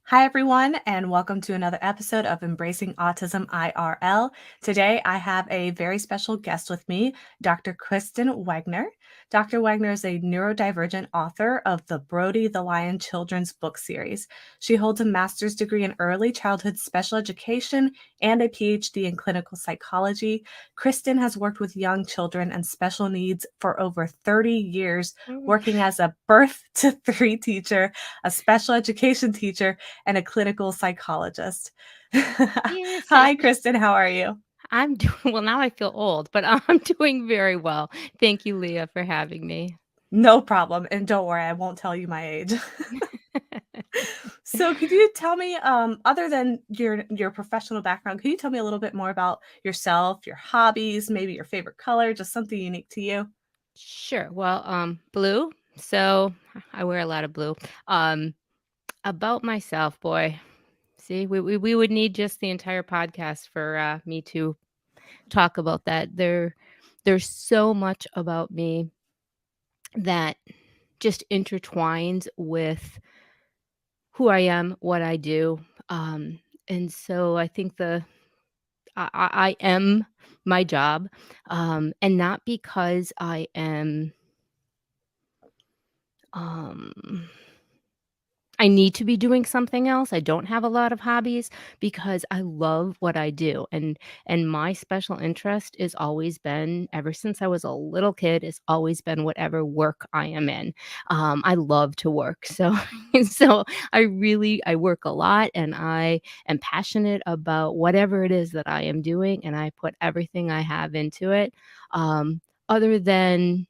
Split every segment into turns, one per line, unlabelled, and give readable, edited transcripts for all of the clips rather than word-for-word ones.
Hi, everyone, and welcome to another episode of Embracing Autism IRL. Today, I have a very special guest with me, Dr. Kristin Wegner. Dr. Wegner is a neurodivergent author of the Brody the Lion children's book series. She holds a master's degree in early childhood special education and a PhD in clinical psychology. Kristin has worked with young children and special needs for over 30 years, working as a birth to three teacher, a special education teacher, and a clinical psychologist.
Yes,
Hi, Kristin. How are you?
I'm doing well. Now I feel old, but I'm doing very well. Thank you, Leah, for having me.
No problem. And don't worry, I won't tell you my age. So could you tell me, other than your professional background, could you tell me a little bit more about yourself, your hobbies, maybe your favorite color, just something unique to you?
Sure. Well, blue. So I wear a lot of blue. Um, about myself, boy. See, we would need just the entire podcast for me to talk about that. There's so much about me that just intertwines with who I am, what I do. And so I think I am my job, and not because I am, um I need to be doing something else. I don't have a lot of hobbies because I love what I do, and my special interest is always been, ever since I was a little kid, it's always been whatever work I am in. I love to work, so so I work a lot, and I am passionate about whatever it is that I am doing, and I put everything I have into it. Other than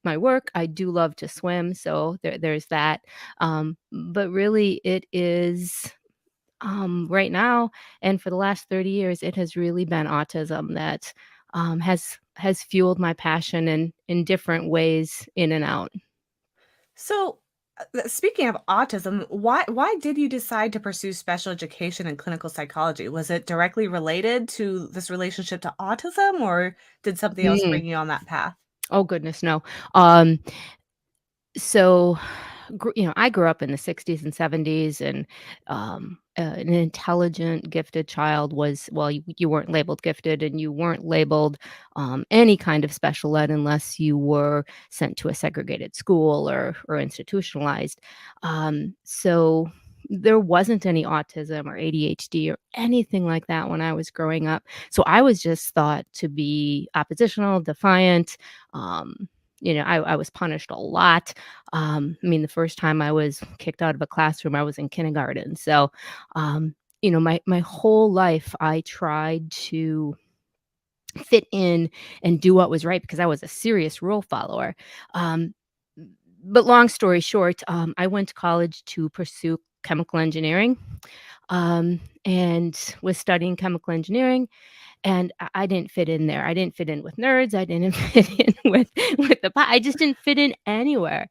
my work, I do love to swim, so there's that. But really it is, right now and for the last 30 years, it has really been autism that, has fueled my passion in different ways in and out.
So, speaking of autism, why did you decide to pursue special education and clinical psychology? Was it directly related to this relationship to autism, or did something else
Mm.
bring you on that path?
Oh goodness, no. Um, so I grew up in the 60s and 70s, and an intelligent, gifted child was, well, you weren't labeled gifted, and you weren't labeled any kind of special ed unless you were sent to a segregated school or institutionalized. So there wasn't any autism or ADHD or anything like that when I was growing up. So I was just thought to be oppositional, defiant. Um, I was punished a lot. I mean, the first time I was kicked out of a classroom, I was in kindergarten. So, my whole life, I tried to fit in and do what was right because I was a serious rule follower. Um, but long story short, I went to college to pursue chemical engineering, and was studying chemical engineering, and I didn't fit in there. I didn't fit in with nerds. I didn't fit in with I just didn't fit in anywhere.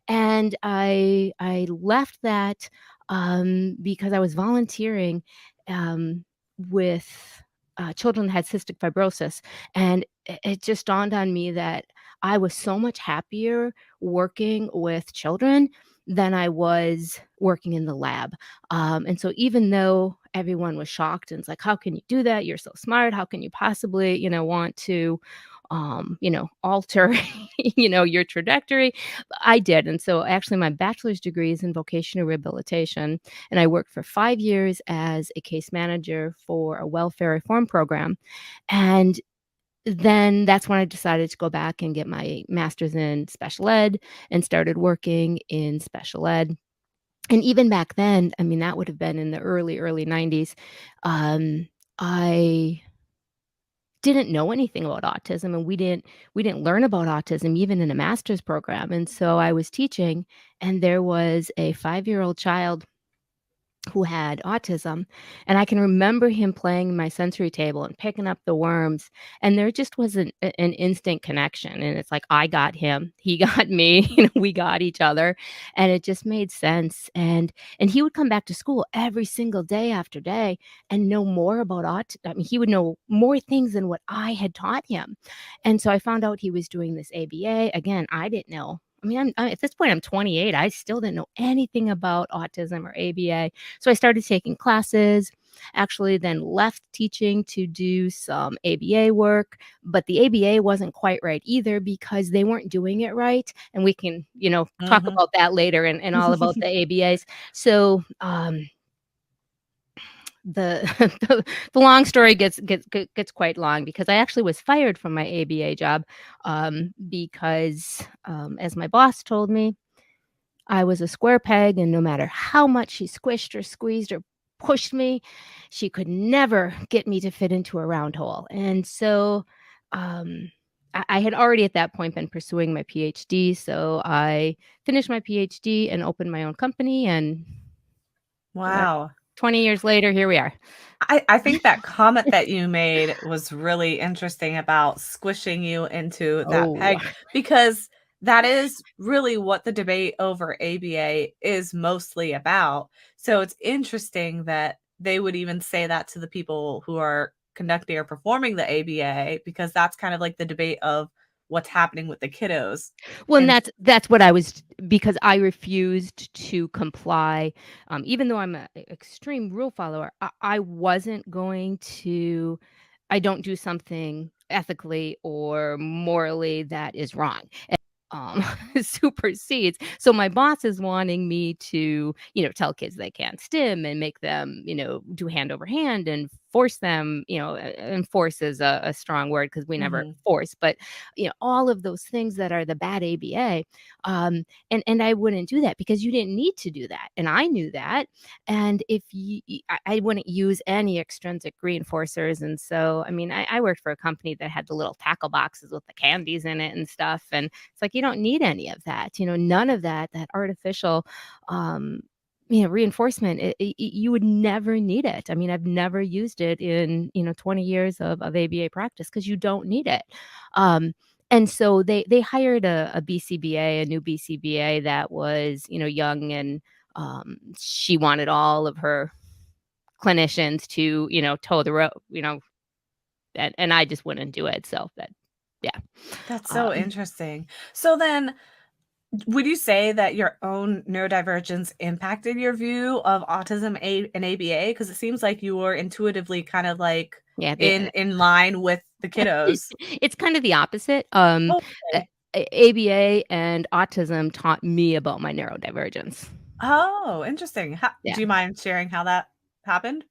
And I left that, because I was volunteering, with, children that had cystic fibrosis, and it just dawned on me that I was so much happier working with children than I was working in the lab. And so even though everyone was shocked and it's like, "How can you do that? You're so smart. How can you possibly, want to, alter, your trajectory?" I did, and so actually my bachelor's degree is in vocational rehabilitation, and I worked for 5 years as a case manager for a welfare reform program, and then that's when I decided to go back and get my master's in special ed and started working in special ed. And even back then, I mean, that would have been in the early 90s, I didn't know anything about autism, and we didn't learn about autism even in a master's program. And so I was teaching, and there was a 5-year-old child who had autism, and I can remember him playing my sensory table and picking up the worms, and there just was an instant connection, and it's like, I got him, he got me, we got each other, and it just made sense. And he would come back to school every single day after day and know more about I mean, he would know more things than what I had taught him. And so I found out he was doing this ABA. Again, I didn't know I mean, at this point, I'm 28. I still didn't know anything about autism or ABA. So I started taking classes, actually then left teaching to do some ABA work, but the ABA wasn't quite right either because they weren't doing it right. And we can, talk
Mhm.
about that later and all about the ABAs. So, the the long story gets quite long because I actually was fired from my ABA job, because, as my boss told me, I was a square peg, and no matter how much she squished or squeezed or pushed me, she could never get me to fit into a round hole. And so, I had already at that point been pursuing my PhD, so I finished my PhD and opened my own company, and uh,
Wow.
20 years later, here we are.
I think that comment that you made was really interesting about squishing you into that
Oh.
peg, because that is really what the debate over ABA is mostly about. So it's interesting that they would even say that to the people who are conducting or performing the ABA, because that's kind of like the debate of what's happening with the kiddos.
Well, and
And
that's what I was, because I refused to comply, even though I'm a extreme rule follower, I wasn't going to I don't do something ethically or morally that is wrong. um, supersedes. So my boss is wanting me to, tell kids they can't stim and make them, do hand over hand and force them, and force is a strong word because we never
Mhm.
force, but all of those things that are the bad ABA. And I wouldn't do that because you didn't need to do that. And I knew that. And if I wouldn't use any extrinsic reinforcers. And so, I mean, I worked for a company that had the little tackle boxes with the candies in it and stuff. And it's like, you don't need any of that, none of that artificial, um, reinforcement. You would never need it. I mean, I've never used it in, 20 years of ABA practice because you don't need it. Um, and so they hired a BCBA, a new BCBA that was, young, and she wanted all of her clinicians to, toe the road, and I just wouldn't do it. So that, yeah.
That's so
Um,
interesting. So then, would you say that your own neurodivergence impacted your view of autism and ABA? Because it seems like you were intuitively kind of like
yeah,
in line with the kiddos.
it's kind of the opposite. A
Okay.
ABA and autism taught me about my neurodivergence.
Oh, interesting.
Yeah.
Do you mind sharing how that happened?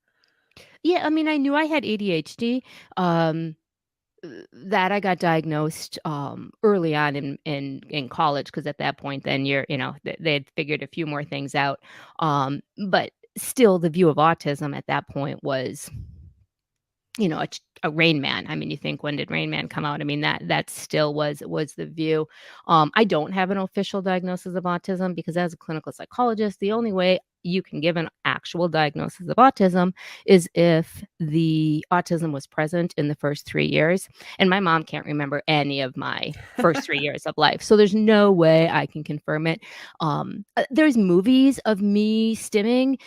Yeah, I mean, I knew I had ADHD, um, that I got diagnosed, early on in college, because at that point, then they had figured a few more things out, but still the view of autism at that point was, a Rain Man. I mean, you think, when did Rain Man come out? I mean, that still was the view. I don't have an official diagnosis of autism because, as a clinical psychologist, the only way you can give an actual diagnosis of autism is if the autism was present in the first 3 years, and my mom can't remember any of my first 3 years of life, so there's no way I can confirm it. There's movies of me stimming,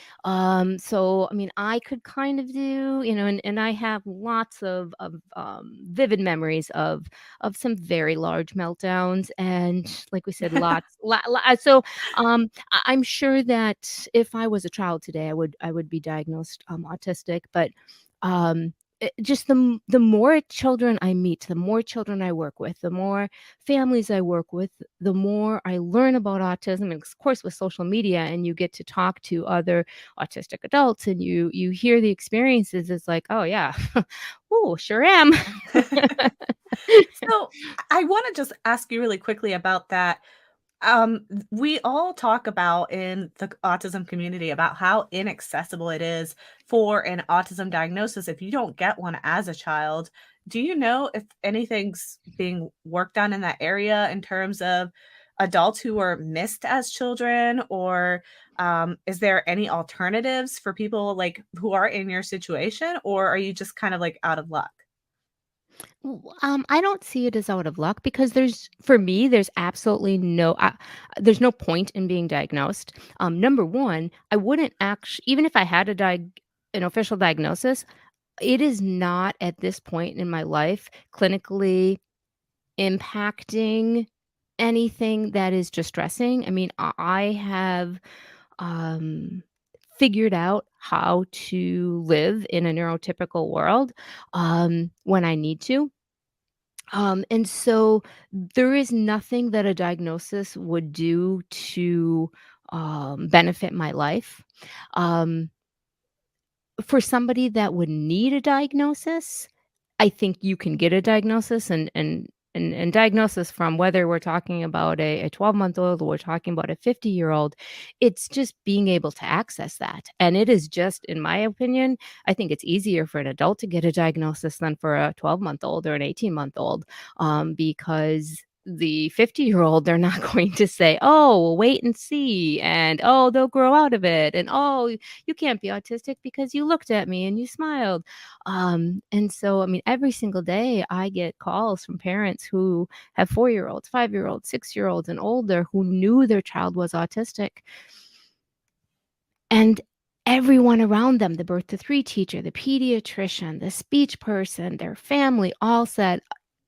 so I mean, I could kind of do, and I have lots of vivid memories of some very large meltdowns, and like we said, so I'm sure that if I was a child today, I would be diagnosed autistic, but just the more children I meet, the more children I work with, the more families I work with, the more I learn about autism, and of course with social media, and you get to talk to other autistic adults, and you hear the experiences. It's like, oh yeah, oh sure am.
So I want to just ask you really quickly about that. We all talk about in the autism community about how inaccessible it is for an autism diagnosis if you don't get one as a child. Do you know if anything's being worked on in that area in terms of adults who were missed as children, or is there any alternatives for people like who are in your situation, or are you just kind of like out of luck?
I don't see it as out of luck because for me, there's absolutely there's no point in being diagnosed. Number one, I wouldn't actually, even if I had an official diagnosis, it is not at this point in my life clinically impacting anything that is distressing. I mean, I have, um, figured out how to live in a neurotypical world, when I need to. And so there is nothing that a diagnosis would do to, benefit my life. Um, for somebody that would need a diagnosis, I think you can get a diagnosis and diagnosis from whether we're talking about a 12-month-old or we're talking about a 50-year-old, it's just being able to access that. And it is just, in my opinion, I think it's easier for an adult to get a diagnosis than for a 12-month-old or an 18-month-old, because the 50-year-old, they're not going to say, "Oh, well, wait and see," and, "Oh, they'll grow out of it," and, "Oh, you can't be autistic because you looked at me and you smiled." And so, I mean, every single day I get calls from parents who have 4-year-olds, 5-year-olds, 6-year-olds, and older who knew their child was autistic. And everyone around them, the birth to 3 teacher, the pediatrician, the speech person, their family all said,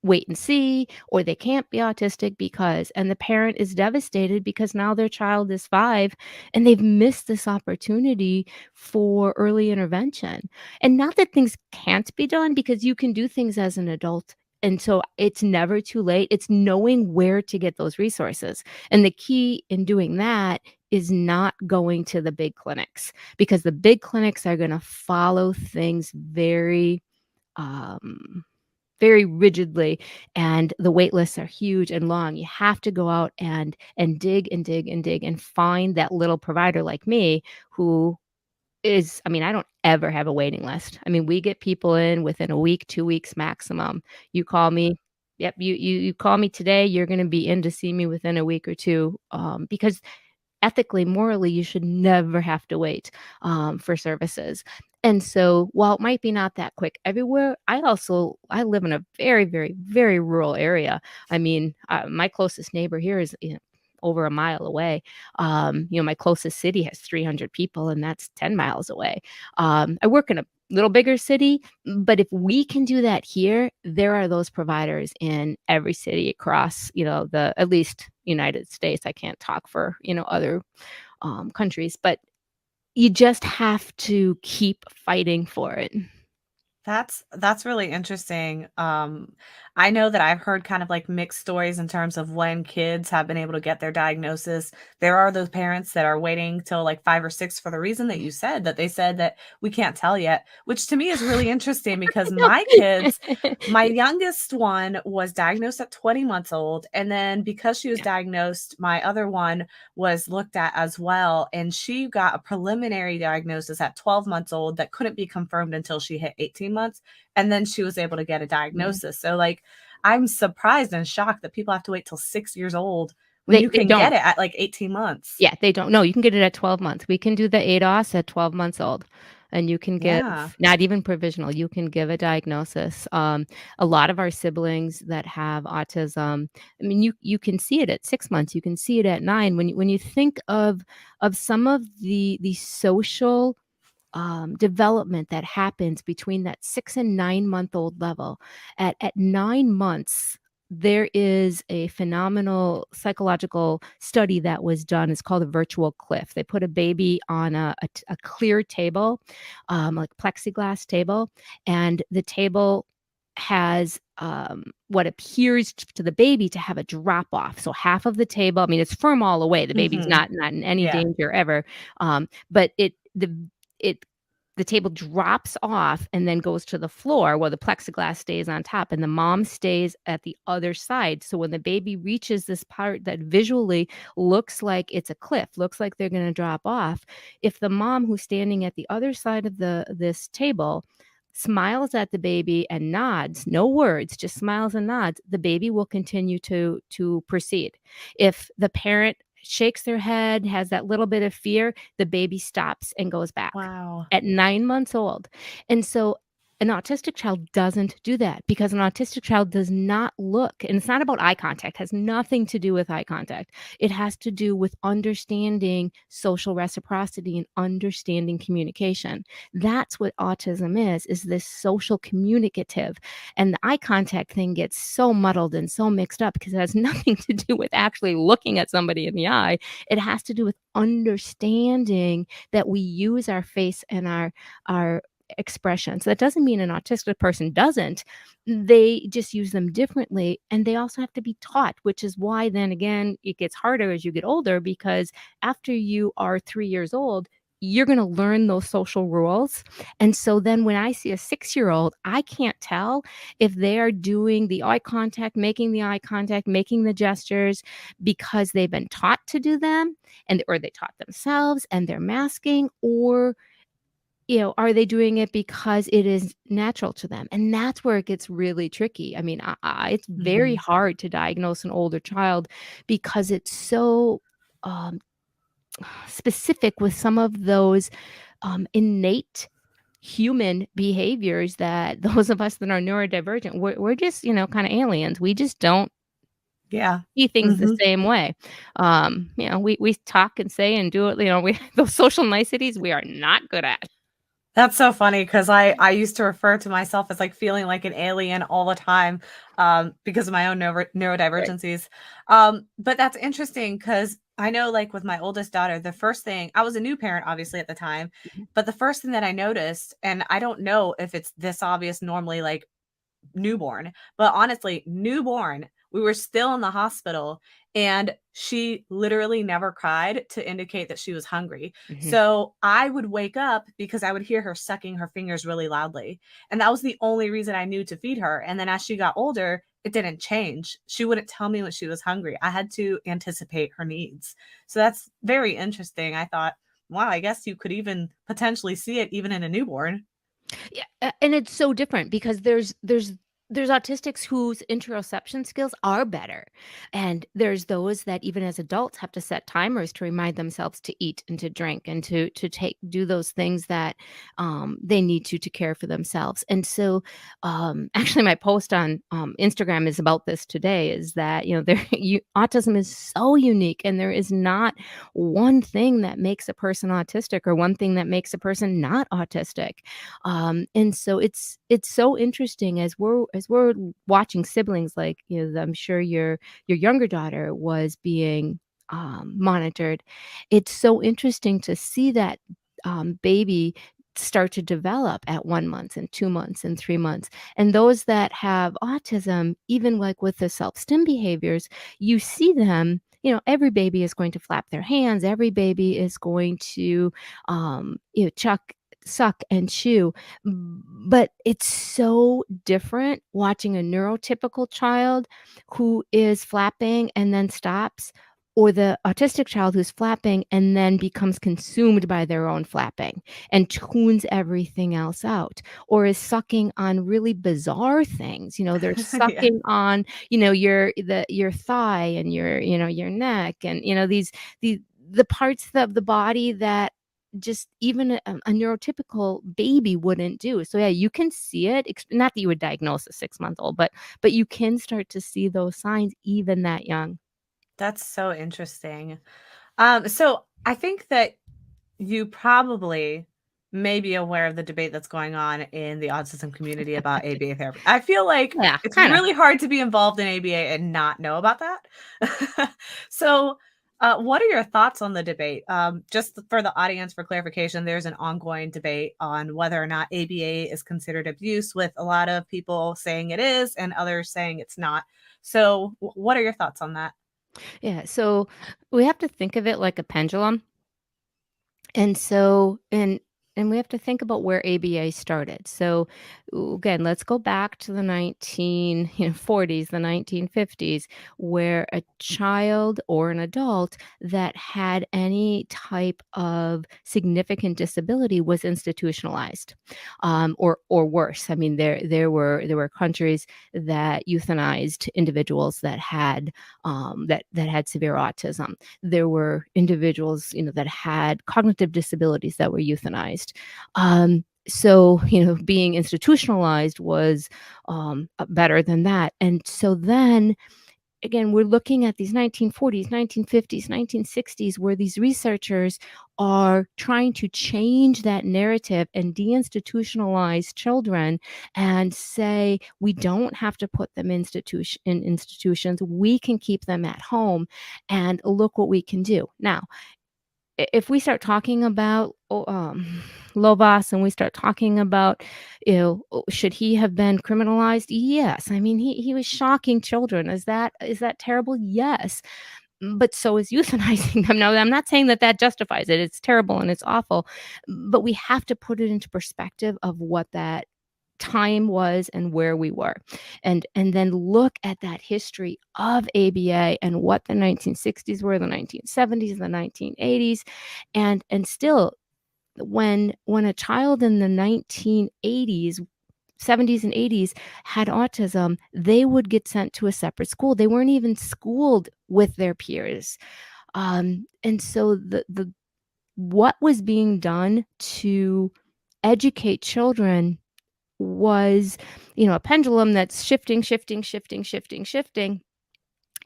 "Wait and see," or "They can't be autistic because," and the parent is devastated because now their child is 5 and they've missed this opportunity for early intervention. And not that things can't be done, because you can do things as an adult, and so it's never too late. It's knowing where to get those resources. And the key in doing that is not going to the big clinics, because the big clinics are gonna follow things very, um, very rigidly, and the wait lists are huge and long. You have to go out and dig and dig and dig and find that little provider like me who is, I mean, I don't ever have a waiting list. I mean, we get people in within a week, 2 weeks maximum. You call me, yep, you call me today, you're gonna be in to see me within a week or 2, because ethically, morally, you should never have to wait, for services. And so, while it might be not that quick everywhere, I live in a very, very, very rural area. I mean, my closest neighbor here is, over a mile away. My closest city has 300 people, and that's 10 miles away. I work in a little bigger city, but if we can do that here, there are those providers in every city across, the at least United States. I can't talk for, other, countries, but you just have to keep fighting for it.
That's really interesting. I know that I've heard kind of like mixed stories in terms of when kids have been able to get their diagnosis. There are those parents that are waiting till like 5 or 6 for the reason that you said, that they said that we can't tell yet, which to me is really interesting because
No.
my youngest one was diagnosed at 20 months old. And then because she was
Yeah.
diagnosed, my other one was looked at as well. And she got a preliminary diagnosis at 12 months old that couldn't be confirmed until she hit 18 months. And then she was able to get a
Yeah.
diagnosis. So, like, I'm surprised and shocked that people have to wait till 6 years old when
They
you
they
can get
don't.
it at like 18 months.
Yeah, they don't. No, you can get it at 12 months. We can do the ADOS at 12 months old, and you can give,
Yeah.
not even provisional, you can give a diagnosis. A lot of our siblings that have autism, I mean, you can see it at 6 months, you can see it at 9. When you think of some of the social, development that happens between that 6 and 9-month-old level. At 9 months, there is a phenomenal psychological study that was done. It's called a virtual cliff. They put a baby on a clear table, like plexiglass table, and the table has, what appears to the baby to have a drop off. So half of the table, I mean, it's firm all the way. The baby's
Mhm.
not in any
Yeah.
danger ever. But it the table drops off and then goes to the floor while the plexiglass stays on top, and the mom stays at the other side. So when the baby reaches this part that visually looks like it's a cliff, looks like they're gonna drop off, if the mom who's standing at the other side of this table smiles at the baby and nods, no words, just smiles and nods, the baby will continue to proceed. If the parent shakes their head, has that little bit of fear, the baby stops and goes back
Wow.
at 9 months old. And so, An autistic child doesn't do that because an autistic child does not look, and it's not about eye contact, has nothing to do with eye contact. It has to do with understanding social reciprocity and understanding communication. That's what autism is this social communicative. And the eye contact thing gets so muddled and so mixed up because it has nothing to do with actually looking at somebody in the eye. It has to do with understanding that we use our face and our expressions. That doesn't mean an autistic person doesn't. They just use them differently. And they also have to be taught, which is why then again, it gets harder as you get older because after you are 3 years old, you're going to learn those social rules. And so then when I see a 6-year-old, I can't tell if they are doing the eye contact, making the gestures because they've been taught to do them and or they taught themselves and they're masking, or are they doing it because it is natural to them? And that's where it gets really tricky. I mean, it's very
Mhm.
hard to diagnose an older child because it's so um, specific with some of those innate human behaviors that those of us that are neurodivergent, we're just, kind of aliens. We just don't
Yeah.
see things the
Mhm.
same way. We talk and say and do it, we those social niceties we are not good at.
That's so funny because I used to refer to myself as, like, feeling like an alien all the time, because of my own
Right.
neurodivergencies. But that's interesting because I know, like, with my oldest daughter, the first thing I was a new parent, obviously, at the time,
Mhm.
but the first thing that I noticed, and I don't know if it's this obvious normally, like, newborn. But honestly, newborn, we were still in the hospital and she literally never cried to indicate that she was hungry.
Mhm.
So I would wake up because I would hear her sucking her fingers really loudly. And that was the only reason I knew to feed her. And then as she got older, it didn't change. She wouldn't tell me when she was hungry. I had to anticipate her needs. So that's very interesting. I thought, wow, I guess you could even potentially see it even in a newborn.
Yeah, and it's so different because there's autistics whose interoception skills are better, and there's those that even as adults have to set timers to remind themselves to eat and to drink and to do those things that they need to care for themselves. And so, actually, my post on Instagram is about this today. Is that autism is so unique, and there is not one thing that makes a person autistic or one thing that makes a person not autistic. And so it's so interesting as we're watching siblings, like, I'm sure your younger daughter was being monitored. It's so interesting to see that baby start to develop at 1 month and 2 months and 3 months. And those that have autism, even like with the self-stim behaviors, you see them. Every baby is going to flap their hands. Every baby is going to, chuck, suck, and chew. But it's so different watching a neurotypical child who is flapping and then stops, or the autistic child who's flapping and then becomes consumed by their own flapping and tunes everything else out, or is sucking on really bizarre things. They're
Yeah.
sucking on, your thigh and your neck, and the parts of the body that just even a neurotypical baby wouldn't do. So yeah, you can see it. Not that you would diagnose a 6-month-old, but you can start to see those signs even that young.
That's so interesting. So I think that you probably may be aware of the debate that's going on in the autism community about ABA therapy. I feel like
Yeah,
it's
kind of.
really hard to be involved in ABA and not know about that. So, what are your thoughts on the debate? Just for the audience, for clarification, there's an ongoing debate on whether or not ABA is considered abuse, with a lot of people saying it is and others saying it's not. So, what are your thoughts on that?
Yeah. So we have to think of it like a pendulum. And so and we have to think about where ABA started. So again, let's go back to the 40s, the 1950s, where a child or an adult that had any type of significant disability was institutionalized, or worse. I mean, there were countries that euthanized individuals that had severe autism. There were individuals, that had cognitive disabilities that were euthanized. So, being institutionalized was better than that. And so then again, we're looking at these 1940s, 1950s, 1960s, where these researchers are trying to change that narrative and deinstitutionalize children and say, we don't have to put them in institutions. We can keep them at home, and look what we can do. Now, if we start talking about Lovas, and we start talking about, should he have been criminalized? Yes. I mean, he was shocking children. Is that terrible? Yes. But so is euthanizing them. Now, I'm not saying that justifies it. It's terrible and it's awful, but we have to put it into perspective of what that time was and where we were, and then look at that history of ABA and what the 1960s were, the 1970s, the 1980s, and still, when a child in the 1980s, 70s and 80s had autism, they would get sent to a separate school. They weren't even schooled with their peers. And so the what was being done to educate children was, a pendulum that's shifting, shifting, shifting, shifting, shifting.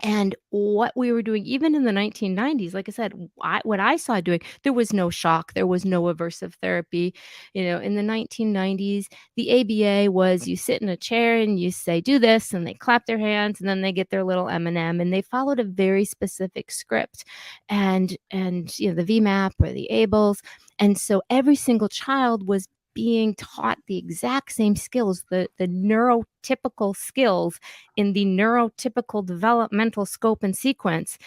And what we were doing, even in the 1990s, like I said, what I saw doing, there was no shock, there was no aversive therapy. In the 1990s, the ABA was, you sit in a chair and you say, do this, and they clap their hands, and then they get their little M&M, and they followed a very specific script, and the VMAP or the ABLES. And so every single child was being taught the exact same skills, the neurotypical skills in the neurotypical developmental scope and sequence.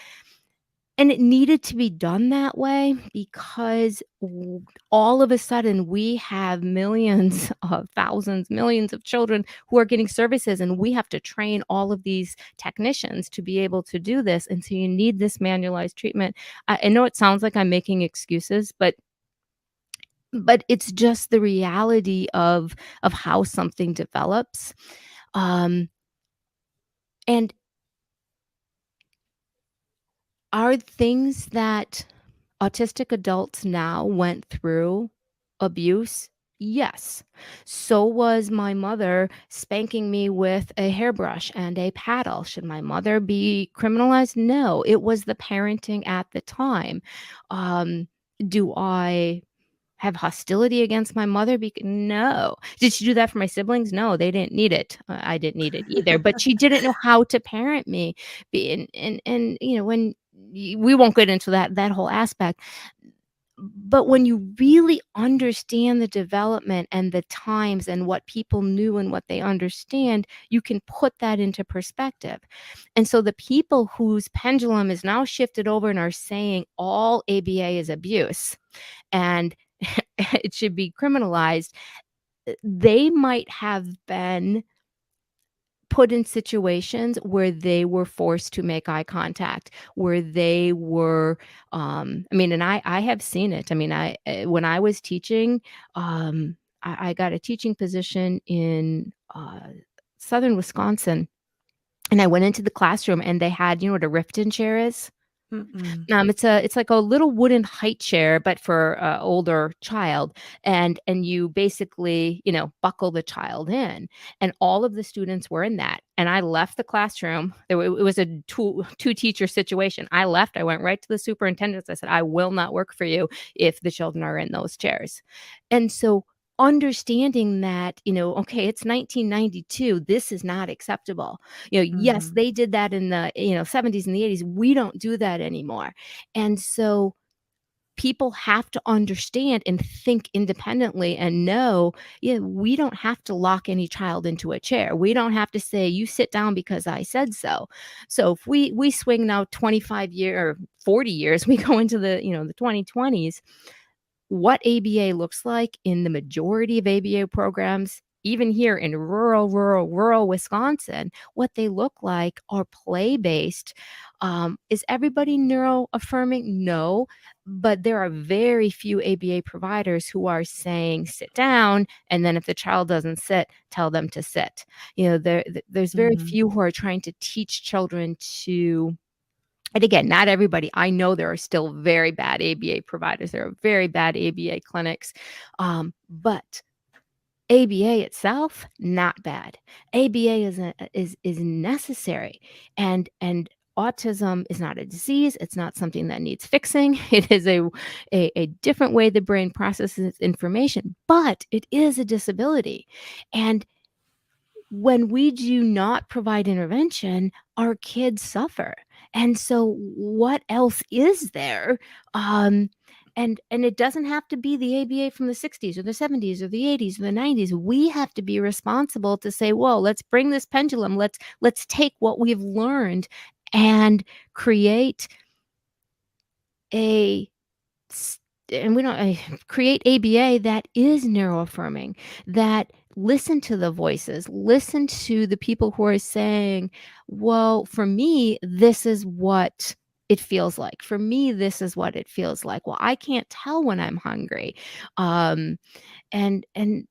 And it needed to be done that way because all of a sudden we have millions of thousands, millions of children who are getting services, and we have to train all of these technicians to be able to do this. And so you need this manualized treatment. I know it sounds like I'm making excuses, but it's just the reality of how something develops. And are things that autistic adults now went through abuse? Yes. So was my mother spanking me with a hairbrush and a paddle. Should my mother be criminalized? No, it was the parenting at the time. Do I have hostility against my mother? No. Did she do that for my siblings? No, they didn't need it. I didn't need it either, but she didn't know how to parent me. And when we won't get into that whole aspect, but when you really understand the development and the times and what people knew and what they understand, you can put that into perspective. And so the people whose pendulum is now shifted over and are saying all ABA is abuse and it should be criminalized, they might have been put in situations where they were forced to make eye contact, where they were, and I have seen it. I mean, when I was teaching, I got a teaching position in southern Wisconsin, and I went into the classroom, and they had, what a Rifton chair is?
Mm-mm.
It's like a little wooden height chair, but for a older child, and you basically, buckle the child in, and all of the students were in that. And I left the classroom. It was a two teacher situation. I left. I went right to the superintendent. I said, I will not work for you if the children are in those chairs. And so understanding that, okay, it's 1992. This is not acceptable. Yes,
Mhm.
they did that in the, 70s and the 80s. We don't do that anymore. And so people have to understand and think independently and know, we don't have to lock any child into a chair. We don't have to say, you sit down because I said so. So if we swing now 25 years or 40 years, we go into the 2020s, what ABA looks like in the majority of ABA programs, even here in rural Wisconsin, what they look like are play-based. Is everybody neuro-affirming? No, but there are very few ABA providers who are saying, sit down, and then if the child doesn't sit, tell them to sit. There's very
Mhm.
few who are trying to teach children to, and again, not everybody. I know there are still very bad ABA providers. There are very bad ABA clinics. But ABA itself, not bad. ABA is necessary, and autism is not a disease. It's not something that needs fixing. It is a different way the brain processes information, but it is a disability. And when we do not provide intervention, our kids suffer. And so what else is there? And it doesn't have to be the ABA from the 60s or the 70s or the 80s or the 90s. We have to be responsible to say, whoa, let's bring this pendulum. Let's take what we've learned and create a and we don't create ABA that is neuroaffirming, that listen to the voices, listen to the people who are saying, well, for me, this is what it feels like. For me, this is what it feels like. Well, I can't tell when I'm hungry. Um, and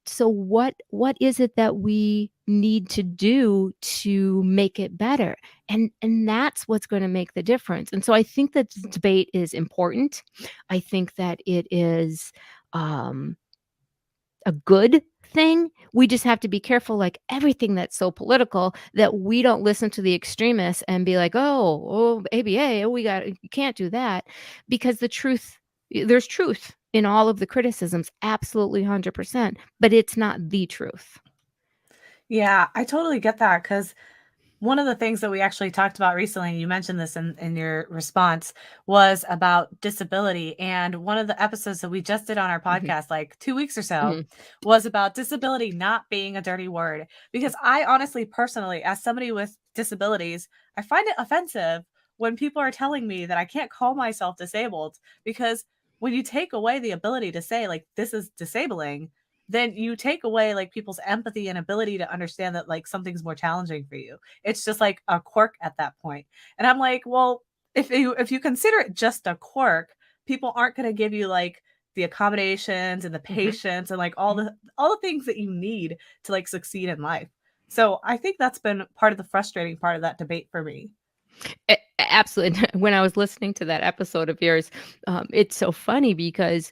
so what is it that we need to do to make it better? And that's what's going to make the difference. And so I think that debate is important. I think that it is a good thing. We just have to be careful, like everything that's so political, that we don't listen to the extremists and be like, oh, ABA, oh, you can't do that. Because there's truth in all of the criticisms, absolutely 100%, but it's not the truth.
Yeah, I totally get that because one of the things that we actually talked about recently, and you mentioned this in your response, was about disability. And one of the episodes that we just did on our
Mhm,
podcast, like 2 weeks or so,
mhm,
was about disability not being a dirty word. Because I honestly, personally, as somebody with disabilities, I find it offensive when people are telling me that I can't call myself disabled. Because when you take away the ability to say, like, this is disabling, then you take away like people's empathy and ability to understand that like something's more challenging for you. It's just like a quirk at that point. And I'm like, well, if you consider it just a quirk, people aren't going to give you like the accommodations and the
mhm,
patience and like all
mhm.
the things that you need to like succeed in life. So I think that's been part of the frustrating part of that debate for me.
Absolutely. When I was listening to that episode of yours, it's so funny because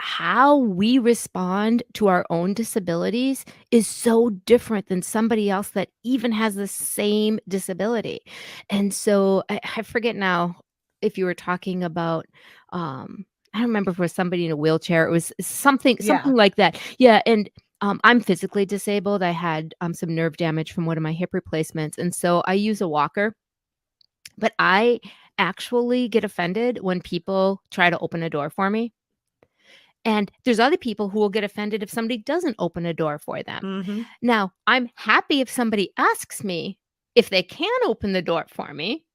how we respond to our own disabilities is so different than somebody else that even has the same disability. And so I forget now if you were talking about, I don't remember if it was somebody in a wheelchair. It was something
Yeah.
like that. Yeah. And I'm physically disabled. I had some nerve damage from one of my hip replacements. And so I use a walker, but I actually get offended when people try to open a door for me. And there's other people who will get offended if somebody doesn't open a door for them.
Mhm.
Now, I'm happy if somebody asks me if they can open the door for me,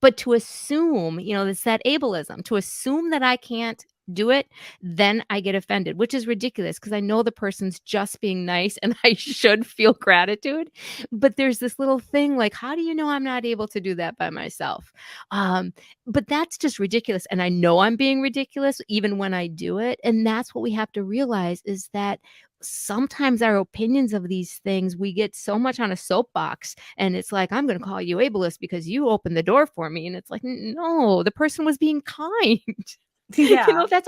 but to assume, it's that ableism, to assume that I can't do it, then I get offended, which is ridiculous because I know the person's just being nice and I should feel gratitude. But there's this little thing like, how do you know I'm not able to do that by myself? Um, but that's just ridiculous. And I know I'm being ridiculous even when I do it. And that's what we have to realize is that sometimes our opinions of these things, we get so much on a soapbox and it's like, I'm going to call you ableist because you opened the door for me. And it's like, no, the person was being kind.
Yeah.
That's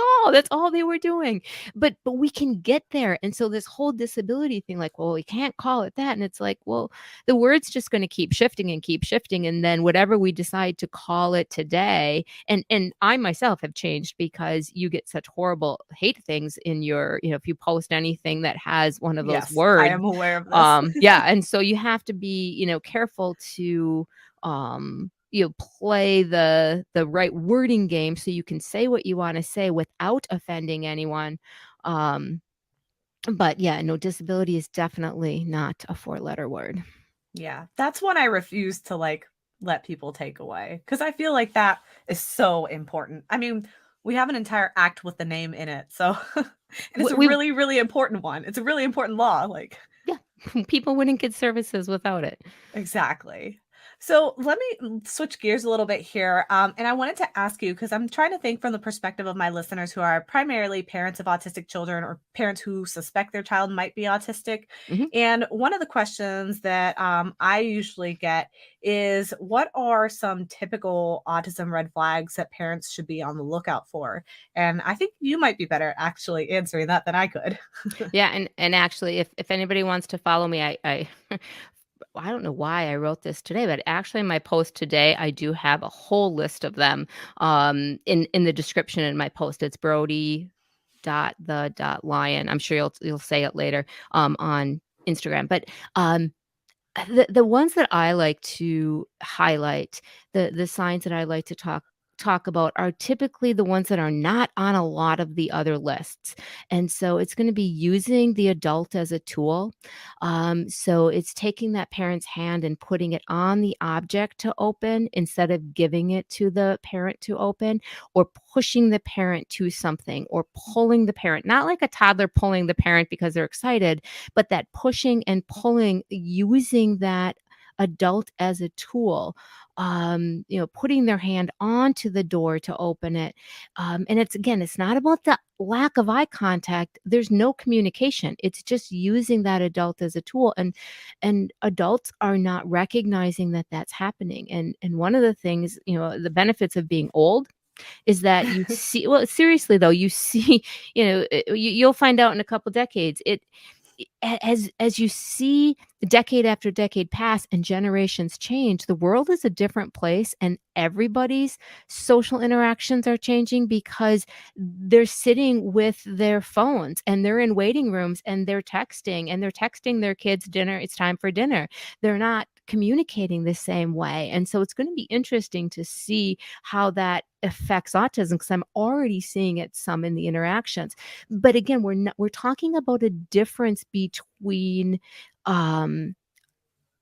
all they were doing. But we can get there. And so this whole disability thing, like, well, we can't call it that. And it's like, well, the word's just going to keep shifting and keep shifting. And then whatever we decide to call it today, and I myself have changed because you get such horrible hate things in your, if you post anything that has one of those
Yes, I
words.
am aware of this.
Yeah. And so you have to be, careful to play the right wording game so you can say what you want to say without offending anyone. um but yeah, no, disability is definitely not a four-letter word.
Yeah, that's one I refuse to like let people take away because I feel like that is so important. I mean, we have an entire act with the name in it, so and it's a
We
really, really important one. It's a really important law. Like,
Yeah, people wouldn't get services without it.
exactly. So let me switch gears a little bit here. And I wanted to ask you, because I'm trying to think from the perspective of my listeners who are primarily parents of autistic children or parents who suspect their child might be autistic.
Mhm.
And one of the questions that I usually get is, what are some typical autism red flags that parents should be on the lookout for? And I think you might be better at actually answering that than I could.
Yeah, and actually, if anybody wants to follow me, I I don't know why I wrote this today, but actually in my post today, I do have a whole list of them, in the description in my post. It's Brody dot the dot lion. I'm sure you'll say it later, on Instagram, but, the ones that I like to highlight, the signs that I like to talk about are typically the ones that are not on a lot of the other lists. And so it's going to be using the adult as a tool. So it's taking that parent's hand and putting it on the object to open instead of giving it to the parent to open, or pushing the parent to something, or pulling the parent, not like a toddler pulling the parent because they're excited, but that pushing and pulling, using that adult as a tool, putting their hand onto the door to open it. And it's, again, it's not about the lack of eye contact. There's no communication. It's just using that adult as a tool. And adults are not recognizing that that's happening. And one of the things, the benefits of being old is that you see, well, seriously though, you see, you'll find out in a couple decades, as you see decade after decade pass and generations change, the world is a different place, and everybody's social interactions are changing because they're sitting with their phones and they're in waiting rooms and they're texting their kids dinner. It's time for dinner. They're not communicating the same way. And so it's going to be interesting to see how that affects autism, because I'm already seeing it some in the interactions. But again, we're talking about a difference between, um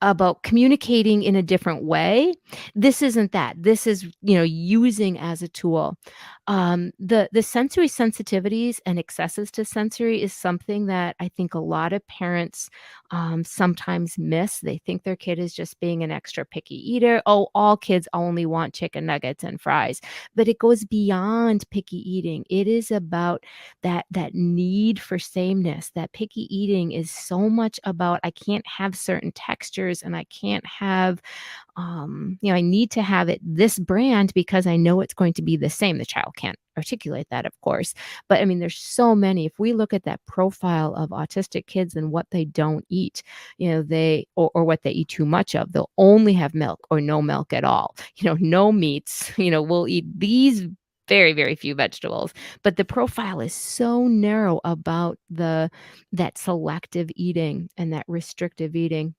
about communicating in a different way. This isn't that. This is, using as a tool. The sensory sensitivities and excesses to sensory is something that I think a lot of parents, sometimes miss. They think their kid is just being an extra picky eater. Oh, all kids only want chicken nuggets and fries. But it goes beyond picky eating. It is about that need for sameness. That picky eating is so much about, I can't have certain textures, and I can't have, I need to have it this brand because I know it's going to be the same. The child can't articulate that, of course. But I mean, there's so many. If we look at that profile of autistic kids and what they don't eat, or what they eat too much of, they'll only have milk or no milk at all. No meats, we'll eat these very, very few vegetables. But the profile is so narrow about that selective eating and that restrictive eating.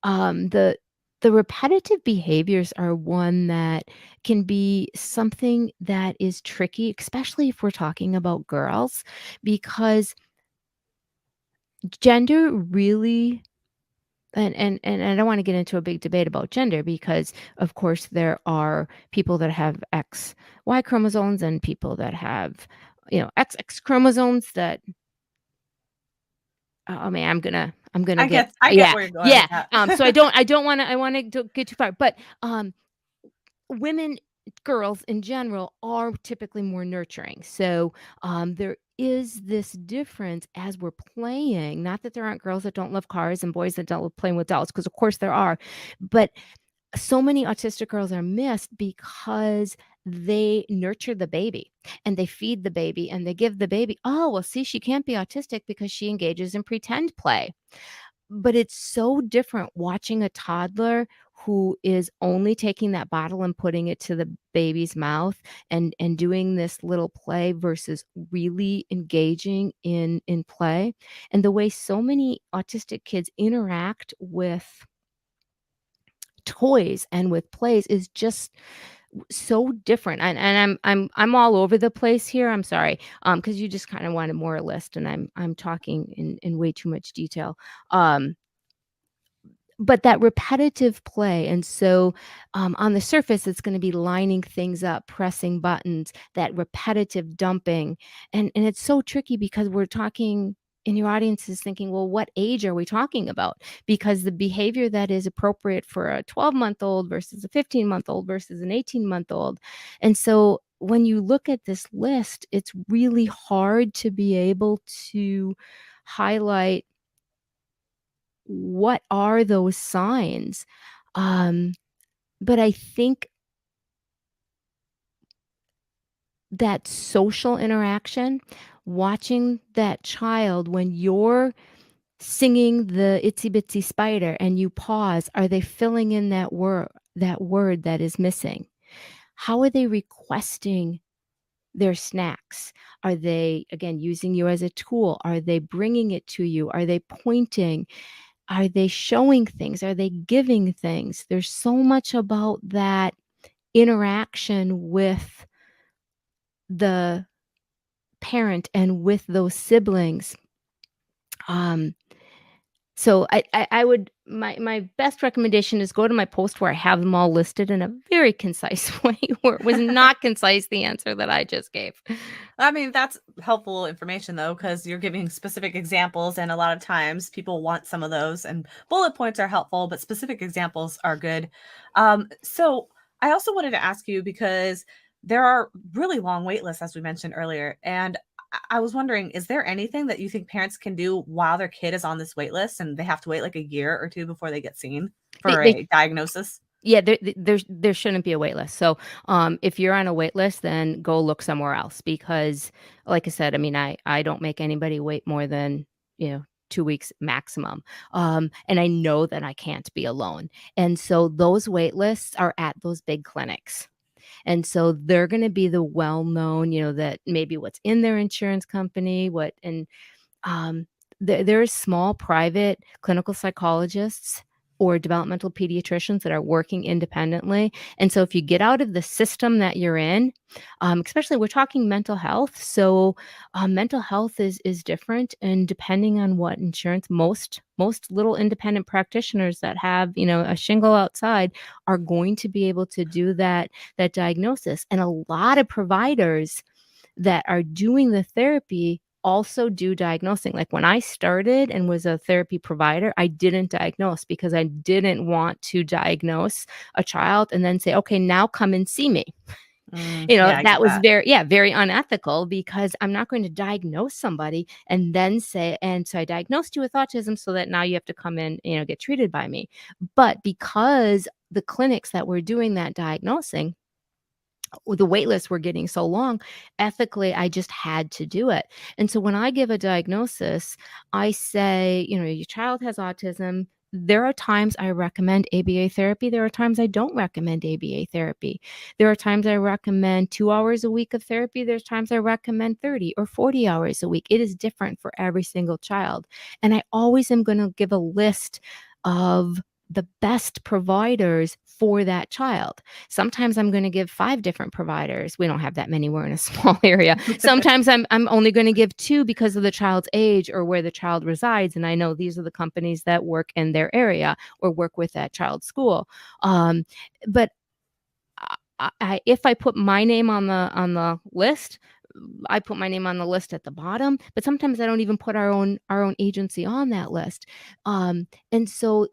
The repetitive behaviors are one that can be something that is tricky, especially if we're talking about girls, because gender really, and I don't want to get into a big debate about gender, because of course there are people that have XY chromosomes and people that have, XX chromosomes that, oh man, I'm gonna get,
I get
yeah,
where you're going with
yeah.
that.
So I don't want to get too far, but women, girls in general, are typically more nurturing. So there is this difference as we're playing. Not that there aren't girls that don't love cars and boys that don't love playing with dolls, because of course there are, but so many autistic girls are missed because they nurture the baby and they feed the baby and they give the baby, oh, well, see, she can't be autistic because she engages in pretend play. But it's so different watching a toddler who is only taking that bottle and putting it to the baby's mouth and doing this little play versus really engaging in play. And the way so many autistic kids interact with toys and with plays is just so different. And I'm all over the place here. I'm sorry. Because you just kind of wanted more list, and I'm talking in way too much detail. But that repetitive play, and so, on the surface, it's gonna be lining things up, pressing buttons, that repetitive dumping, and it's so tricky because we're talking. and your audience is thinking, well, what age are we talking about? Because the behavior that is appropriate for a 12-month-old versus a 15-month-old versus an 18-month-old. And so when you look at this list, it's really hard to be able to highlight what are those signs. But I think that social interaction, watching that child when you're singing the Itsy Bitsy Spider and you pause, are they filling in that word that is missing? How are they requesting their snacks? Are they, again, using you as a tool? Are they bringing it to you? Are they pointing? Are they showing things? Are they giving things? There's so much about that interaction with the parent and with those siblings. So I would, my best recommendation is go to my post where I have them all listed in a very concise way, where it was not concise, the answer that I just gave.
I mean, that's helpful information though, because you're giving specific examples, and a lot of times people want some of those, and bullet points are helpful, but specific examples are good. So I also wanted to ask you, because there are really long wait lists, as we mentioned earlier, and I was wondering, is there anything that you think parents can do while their kid is on this wait list and they have to wait like a year or two before they get seen
They,
for
they
a diagnosis?
Yeah, there shouldn't be a wait list. So, if you're on a wait list, then go look somewhere else because, like I said, I mean, I don't make anybody wait more than, 2 weeks maximum. And I know that I can't be alone. And so those wait lists are at those big clinics. And so they're gonna be the well-known, that maybe what's in their insurance company, um, there are small private clinical psychologists or developmental pediatricians that are working independently. And so if you get out of the system that you're in, especially we're talking mental health. So mental health is different. And depending on what insurance, most little independent practitioners that have, a shingle outside are going to be able to do that diagnosis. And a lot of providers that are doing the therapy also do diagnosing. Like when I started and was a therapy provider, I didn't diagnose because I didn't want to diagnose a child and then say, okay, now come and see me.
Yeah, I get
That was
that.
very unethical because I'm not going to diagnose somebody and then say, and so I diagnosed you with autism so that now you have to come in, get treated by me. But because the clinics that were doing that diagnosing, the wait lists were getting so long, ethically, I just had to do it. And so when I give a diagnosis, I say, your child has autism. There are times I recommend ABA therapy. There are times I don't recommend ABA therapy. There are times I recommend 2 hours a week of therapy. There's times I recommend 30 or 40 hours a week. It is different for every single child. And I always am going to give a list of the best providers for that child. Sometimes I'm going to give 5 different providers. We don't have that many. We're in a small area. Sometimes I'm only going to give 2 because of the child's age or where the child resides, and I know these are the companies that work in their area or work with that child's school. But if I put my name on the list, I put my name on the list at the bottom, but sometimes I don't even put our own agency on that list. And so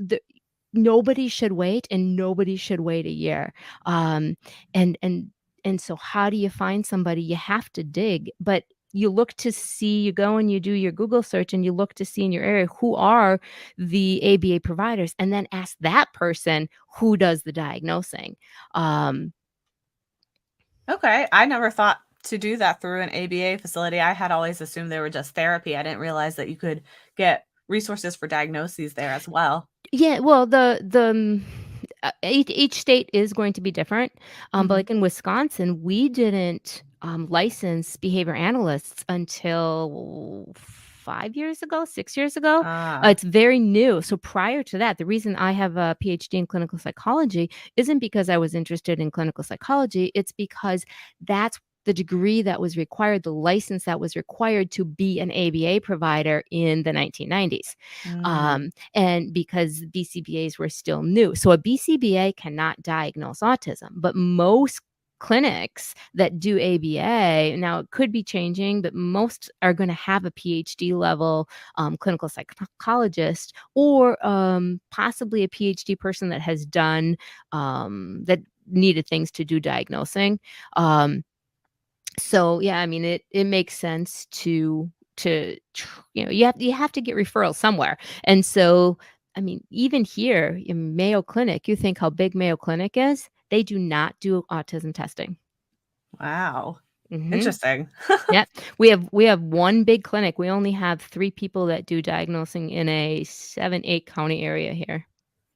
nobody should wait, and nobody should wait a year. Um, and and and so how do you find somebody? You have to dig, but you look to see, you go and you do your Google search and you look to see in your area who are the ABA providers, and then ask that person who does the diagnosing. Um,
Okay, I never thought to do that through an ABA facility. I had always assumed they were just therapy. I didn't realize that you could get resources for diagnoses there as well.
Yeah, well, each state is going to be different. But
Mhm.
like in Wisconsin, we didn't license behavior analysts until 5 years ago, 6 years ago.
Ah.
It's very new. So prior to that, the reason I have a PhD in clinical psychology isn't because I was interested in clinical psychology. It's because that's the degree that was required, the license that was required to be an ABA provider in the 1990s.
Mm.
And because BCBAs were still new. So a BCBA cannot diagnose autism, but most clinics that do ABA, now it could be changing, but most are going to have a PhD level clinical psychologist, or possibly a PhD person that has done that needed things to do diagnosing. Um, so yeah, I mean, it makes sense you have to get referrals somewhere. And so, I mean, even here in Mayo Clinic, you think how big Mayo Clinic is, they do not do autism testing.
Wow.
Mhm.
Interesting.
Yep. We have one big clinic. We only have 3 people that do diagnosing in a 7, 8 county area here.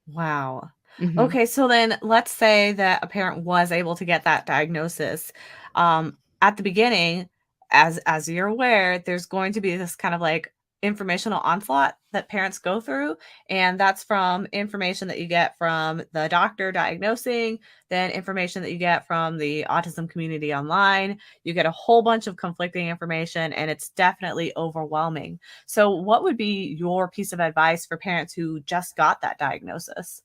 Wow.
Mhm.
Okay, so then let's say that a parent was able to get that diagnosis. At the beginning, as you're aware, there's going to be this kind of like informational onslaught that parents go through, and that's from information that you get from the doctor diagnosing, then information that you get from the autism community online. You get a whole bunch of conflicting information, and it's definitely overwhelming. So, what would be your piece of advice for parents who just got that diagnosis?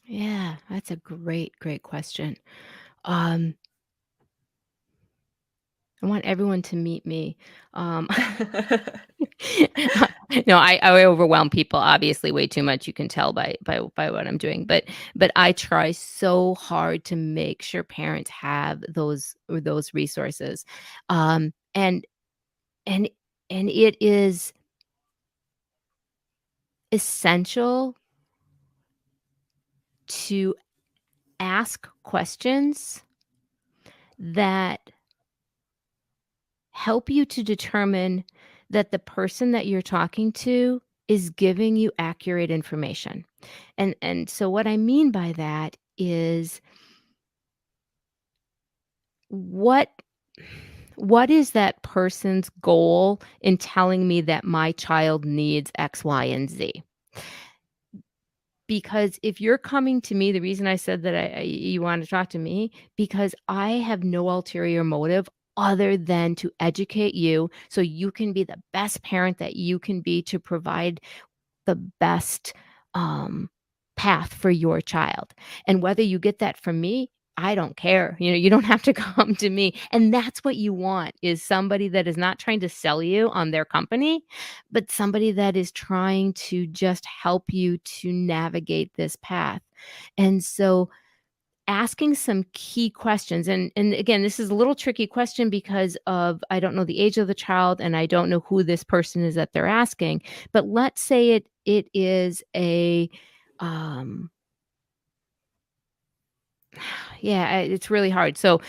Yeah, that's a great, great question. Um, I want everyone to meet me. Um, no, I overwhelm people obviously way too much. You can tell by what I'm doing, but I try so hard to make sure parents have those resources, um, and and it is essential to ask questions that help you to determine that the person that you're talking to is giving you accurate information. And so what I mean by that is what what is that person's goal in telling me that my child needs X, Y, and Z? Because if you're coming to me, the reason I said that you want to talk to me, because I have no ulterior motive other than to educate you so you can be the best parent that you can be to provide the best, um, path for your child. And whether you get that from me, I don't care. You don't have to come to me. And that's what you want, is somebody that is not trying to sell you on their company, but somebody that is trying to just help you to navigate this path. And so asking some key questions, and again, this is a little tricky question because of I don't know the age of the child and I don't know who this person is that they're asking, but let's say it is a um yeah, it's really hard. So,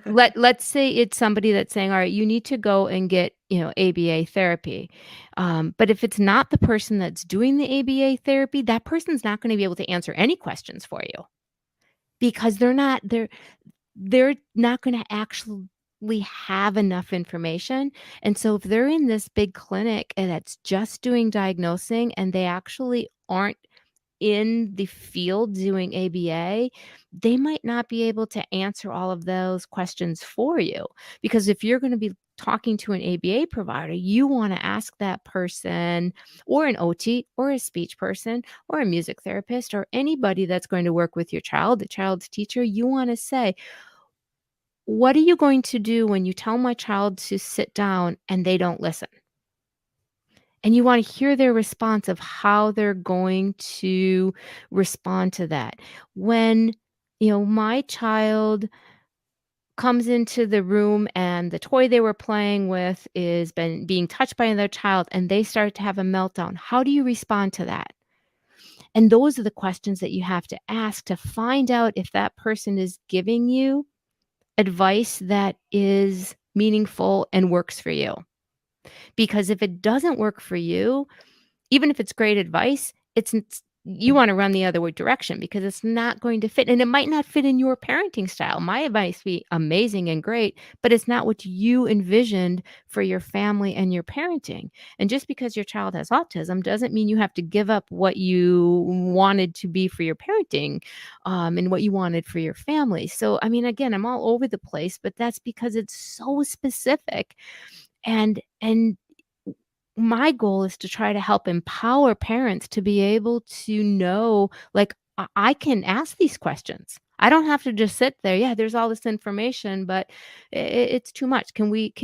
let's say it's somebody that's saying, "All right, you need to go and get, ABA therapy." But if it's not the person that's doing the ABA therapy, that person's not gonna be able to answer any questions for you because they're not gonna actually have enough information, and so if they're in this big clinic and that's just doing diagnosing and they actually aren't in the field doing ABA, they might not be able to answer all of those questions for you. Because if you're going to be talking to an ABA provider, you want to ask that person, or an OT, or a speech person, or a music therapist, or anybody that's going to work with your child, the child's teacher, you want to say, what are you going to do when you tell my child to sit down and they don't listen? And you wanna hear their response of how they're going to respond to that. When, my child comes into the room and the toy they were playing with is being touched by another child and they start to have a meltdown, how do you respond to that? And those are the questions that you have to ask to find out if that person is giving you advice that is meaningful and works for you. Because if it doesn't work for you, even if it's great advice, it's you wanna run the other way direction because it's not going to fit, and it might not fit in your parenting style. My advice be amazing and great, but it's not what you envisioned for your family and your parenting. And just because your child has autism doesn't mean you have to give up what you wanted to be for your parenting, and what you wanted for your family. So, I mean, again, I'm all over the place, but that's because it's so specific, and my goal is to try to help empower parents to be able to know, like, I can ask these questions. I don't have to just sit there. Yeah, there's all this information, but it's too much. Can we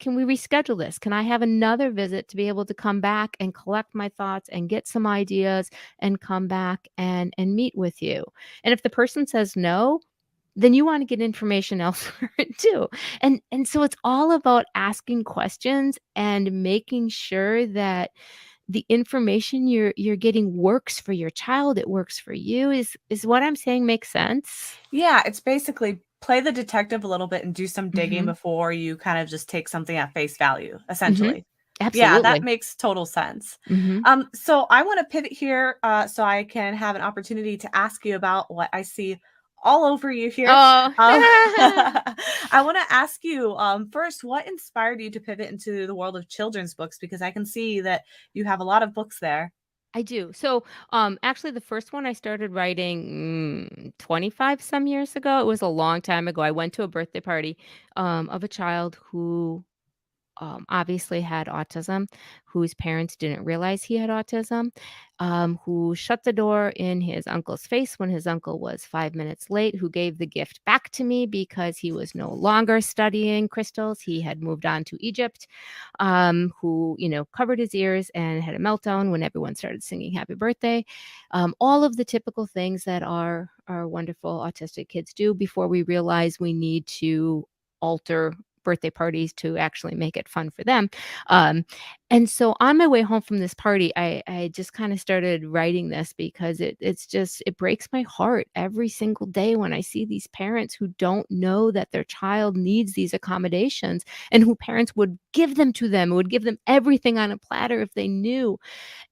reschedule this? Can I have another visit to be able to come back and collect my thoughts and get some ideas and come back and meet with you? And if the person says no, then you wanna get information elsewhere too. And so it's all about asking questions and making sure that the information you're getting works for your child, it works for you. Is what I'm saying make sense?
Yeah, it's basically play the detective a little bit and do some digging
Mhm.
before you kind of just take something at face value,
Mhm.
essentially. Yeah, that
Absolutely.
makes total sense.
Mhm.
So I want to pivot here so I can have an opportunity to ask you about what I see all over you here.
Oh.
I want to ask you first, what inspired you to pivot into the world of children's books? Because I can see that you have a lot of books there.
I do. So, actually, the first one I started writing 25 some years ago. It was a long time ago. I went to a birthday party of a child who obviously had autism, whose parents didn't realize he had autism, who shut the door in his uncle's face when his uncle was 5 minutes late, who gave the gift back to me because he was no longer studying crystals. He had moved on to Egypt, who, covered his ears and had a meltdown when everyone started singing happy birthday. All of the typical things that our wonderful autistic kids do before we realize we need to alter birthday parties to actually make it fun for them. Um, and so on my way home from this party, I just kind of started writing this because it breaks my heart every single day when I see these parents who don't know that their child needs these accommodations and who parents would give them to them, would give them everything on a platter if they knew.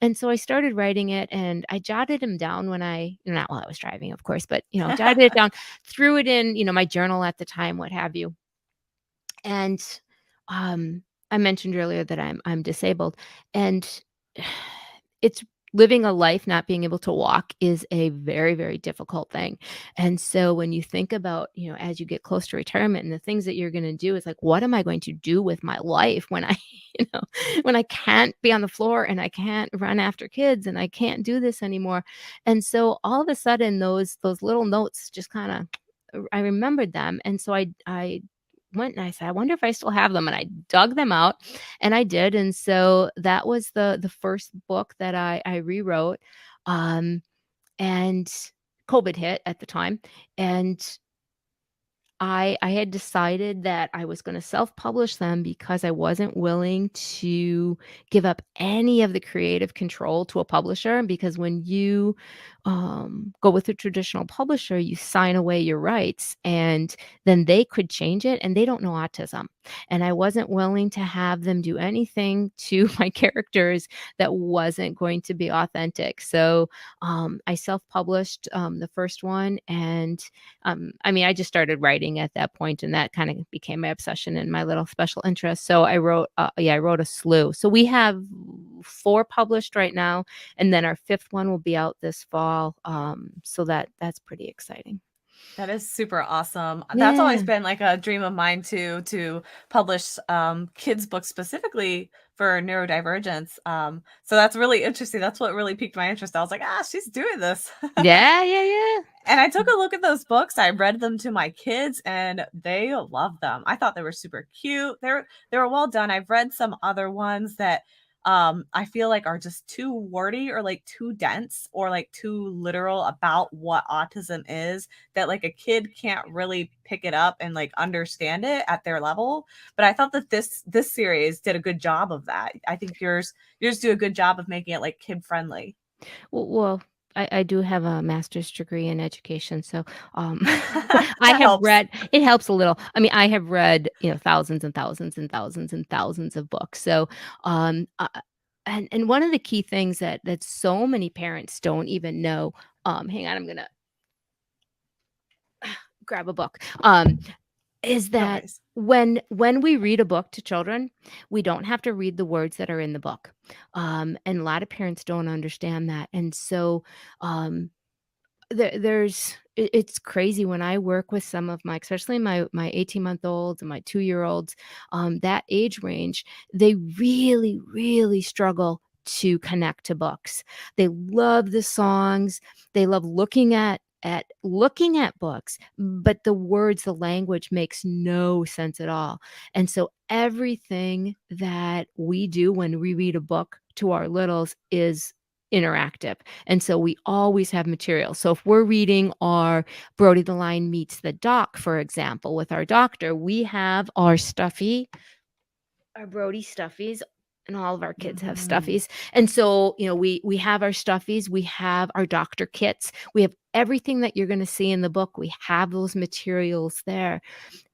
And so I started writing it and I jotted them down when not while I was driving, of course, but jotted it down, threw it in, my journal at the time, what have you. And, I mentioned earlier that I'm disabled, and it's living a life not being able to walk is a very, very difficult thing. And so when you think about, as you get close to retirement and the things that you're gonna do, it's like, what am I going to do with my life when I, you know, when I can't be on the floor and I can't run after kids and I can't do this anymore? And so all of a sudden those little notes just kinda I remembered them, and so I went and I said, "I wonder if I still have them," and I dug them out, and I did, and so that was the first book that I rewrote, um, and COVID hit at the time, and I had decided that I was gonna self-publish them because I wasn't willing to give up any of the creative control to a publisher, because when you, go with a traditional publisher, you sign away your rights, and then they could change it, and they don't know autism, and I wasn't willing to have them do anything to my characters that wasn't going to be authentic, so, I self-published, the first one, and I mean, I just started writing at that point, and that kind of became my obsession and my little special interest. So I wrote a slew. So we have 4 published right now, and then our 5th one will be out this fall. So that's pretty exciting.
That is super awesome. That's always
Yeah.
been like a dream of mine too, to publish kids books specifically for neurodivergence. So that's really interesting. That's what really piqued my interest. I was like, ah, she's doing this.
Yeah, yeah, yeah.
And I took a look at those books. I read them to my kids and they loved them. I thought they were super cute. They were well done. I've read some other ones that I feel like are just too wordy or like too dense or like too literal about what autism is, that like a kid can't really pick it up and like understand it at their level. But I thought that this series did a good job of that. I think yours do a good job of making it like kid friendly.
Well, I do have a master's degree in education, so, I
That
have
helps.
read it helps a little. I mean, I have read, thousands and thousands and thousands and thousands of books, so, and one of the key things that so many parents don't even know, hang on, I'm gonna grab a book, is
No
that
worries.
when we read a book to children, we don't have to read the words that are in the book, and a lot of parents don't understand that, and so, um it's crazy when I work with some of my especially my 18-month-olds and my 2-year-olds, that age range, they really, really struggle to connect to books. They love the songs, they love looking at at looking at books, but the words, the language makes no sense at all. And so everything that we do when we read a book to our littles is interactive. And so we always have material. So if we're reading our Brody the Lion Meets the Doc, for example, with our doctor, we have our stuffy, our Brody stuffies, and all of our kids have
Mhm.
stuffies. And so, we have our stuffies, we have our doctor kits, we have everything that you're going to see in the book. We have those materials there.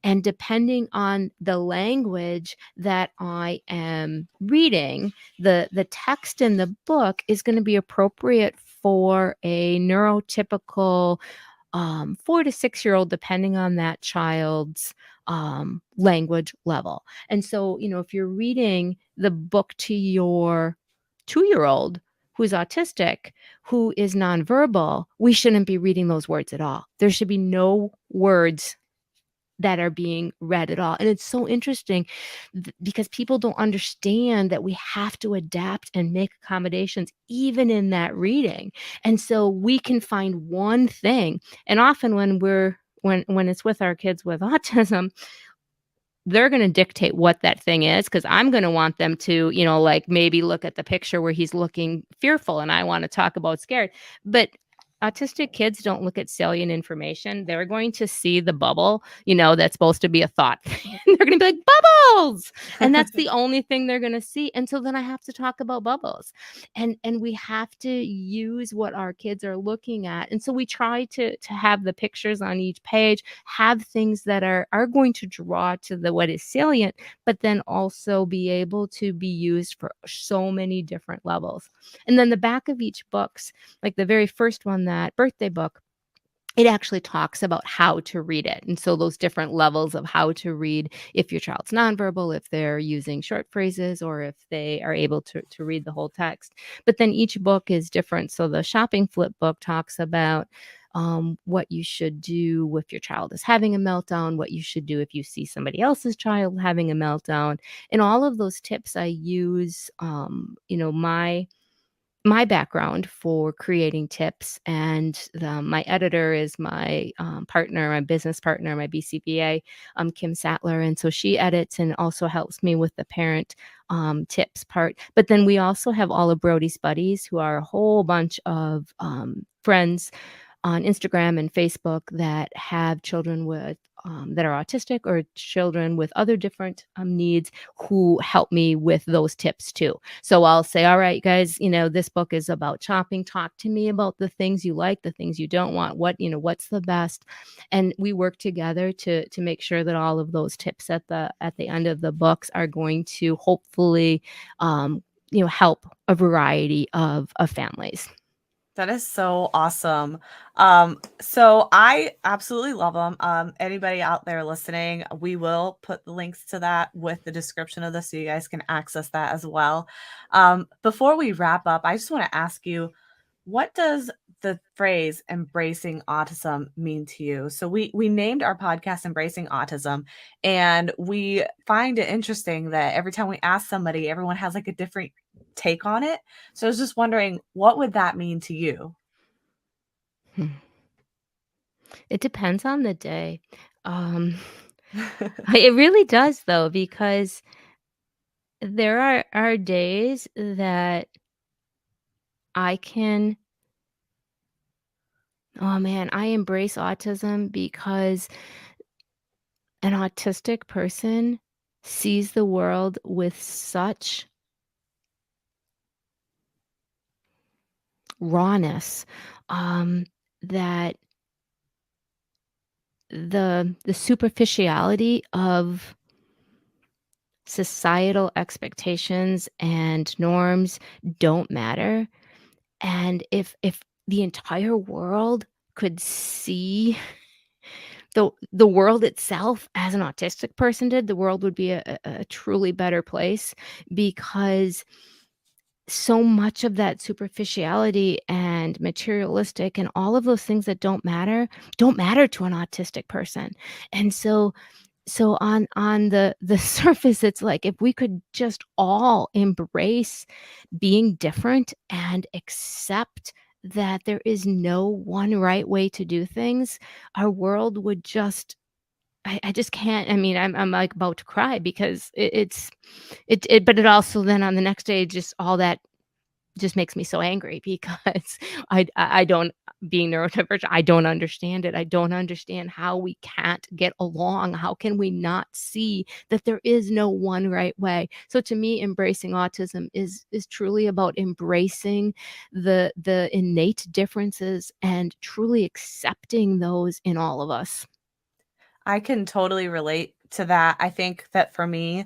And depending on the language that I am reading, the text in the book is going to be appropriate for a neurotypical 4 to 6 year old, depending on that child's language level. And so, if you're reading the book to your 2 year old who's autistic, who is nonverbal, we shouldn't be reading those words at all. There should be no words that are being read at all. And it's so interesting because people don't understand that we have to adapt and make accommodations even in that reading. And so we can find one thing. And often when it's with our kids with autism, they're going to dictate what that thing is, because I'm going to want them to, like maybe look at the picture where he's looking fearful and I want to talk about scared. But autistic kids don't look at salient information. They're going to see the bubble, that's supposed to be a thought. They're going to be like, bubbles. And that's the only thing they're going to see. And so then I have to talk about bubbles. And we have to use what our kids are looking at. And so we try to have the pictures on each page, have things that are going to draw to the what is salient, but then also be able to be used for so many different levels. And then the back of each books, like the very first one, that birthday book, it actually talks about how to read it. And so those different levels of how to read, if your child's nonverbal, if they're using short phrases, or if they are able to read the whole text. But then each book is different. So the shopping flip book talks about what you should do if your child is having a meltdown, what you should do if you see somebody else's child having a meltdown. And all of those tips I use, my background for creating tips, and my editor is my partner, my business partner, my BCBA, Kim Sattler, and so she edits and also helps me with the parent tips part. But then we also have all of Brody's buddies, who are a whole bunch of friends on Instagram and Facebook that have children with that are autistic, or children with other different needs, who help me with those tips too. So I'll say, all right, guys, this book is about chopping. Talk to me about the things you like, the things you don't want, what's the best. And we work together to make sure that all of those tips at the end of the books are going to hopefully help a variety of families.
That is so awesome. So I absolutely love them. Anybody out there listening, we will put the links to that with the description of this so you guys can access that as well. Before we wrap up, I just want to ask you, what does the phrase embracing autism mean to you? So we named our podcast Embracing Autism, and we find it interesting that every time we ask somebody, everyone has like a different take on it. So I was just wondering, what would that mean to you?
Hmm. It depends on the day. Um, it really does, though, because there are days that I can, oh man, I embrace autism because an autistic person sees the world with such rawness, that the superficiality of societal expectations and norms don't matter. And if the entire world could see the world itself as an autistic person did, the world would be a truly better place, because so much of that superficiality and materialistic and all of those things that don't matter to an autistic person. And so on the surface, it's like, if we could just all embrace being different and accept that there is no one right way to do things, our world would just I just can't. I mean, I'm like about to cry because but it also then on the next day, just all that just makes me so angry because I don't being neurodivergent, I don't understand it. I don't understand how we can't get along. How can we not see that there is no one right way? So to me, embracing autism is truly about embracing the innate differences and truly accepting those in all of us.
I can totally relate to that. I think that for me,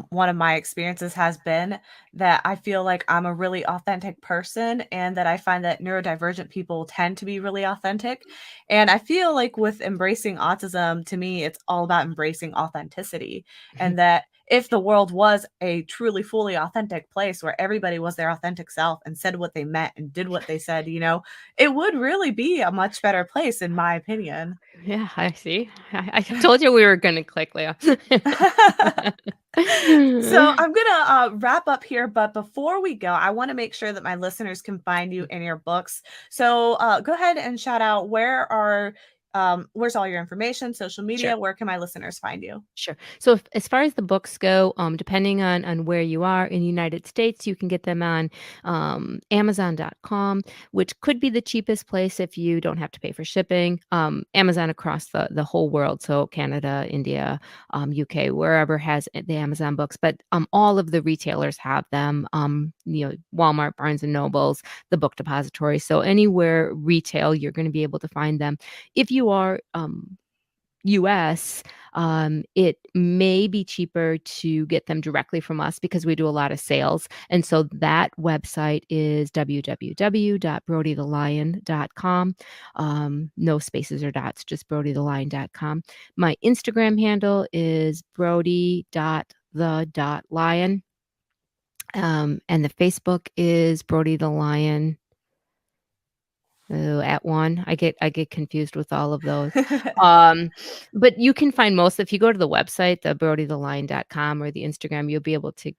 one of my experiences has been that I feel like I'm a really authentic person and that I find that neurodivergent people tend to be really authentic. And I feel like with embracing autism, to me, it's all about embracing authenticity. And that if the world was a truly fully authentic place where everybody was their authentic self and said what they meant and did what they said, it would really be a much better place, in my opinion.
Yeah, I see. I told you we were gonna click, Leah.
So I'm gonna wrap up here, but before we go, I want to make sure that my listeners can find you in your books. So go ahead and shout out where's all your information, social
Sure.
media. Where can my listeners find you?
Sure. So as far as the books go, depending on where you are in the United States, you can get them on Amazon.com, which could be the cheapest place if you don't have to pay for shipping. Amazon across the whole world, so Canada, India, UK, wherever has the Amazon books. But all of the retailers have them. Walmart, Barnes and Nobles, the Book Depository. So anywhere retail, you're going to be able to find them. If you are US, it may be cheaper to get them directly from us because we do a lot of sales. And so that website is www.brodythelion.com. No spaces or dots, just brodythelion.com. My Instagram handle is brody.the.lion. And the Facebook is Brody the Lion. At one. I get confused with all of those. Um, but you can find most if you go to the website, the brodythelion.com or the Instagram, you'll be able to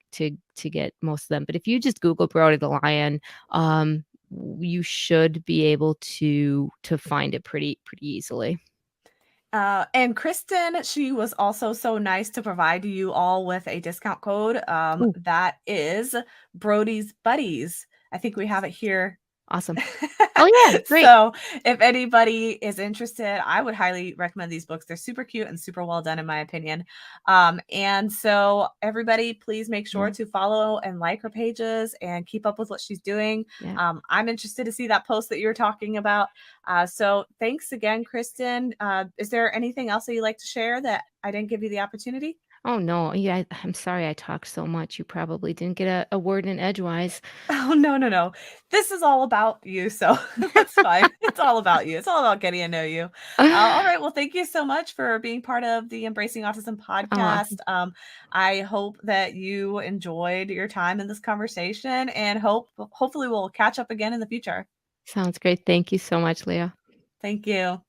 get most of them. But if you just Google Brody the Lion, you should be able to find it pretty easily.
And Kristin, she was also so nice to provide you all with a discount code.
Ooh,
That is Brody's Buddies. I think we have it here.
awesome. Oh, yeah, great.
So, if anybody is interested, I would highly recommend these books. They're super cute and super well done, in my opinion. And so, everybody, please make sure
Yeah,
to follow and like her pages and keep up with what she's doing.
yeah.
I'm interested to see that post that you're talking about. So, thanks again, Kristin. Is there anything else that you'd like to share that I didn't give you the opportunity?
Oh, no, yeah, I'm sorry I talked so much. You probably didn't get a word in edgewise.
Oh, no, no, no. This is all about you, so that's fine. It's all about you. It's all about getting to know you. All right. Well, thank you so much for being part of the Embracing Autism
Aw,
podcast. I hope that you enjoyed your time in this conversation and hopefully we'll catch up again in the future.
sounds great. Thank you so much, Leah.
Thank you.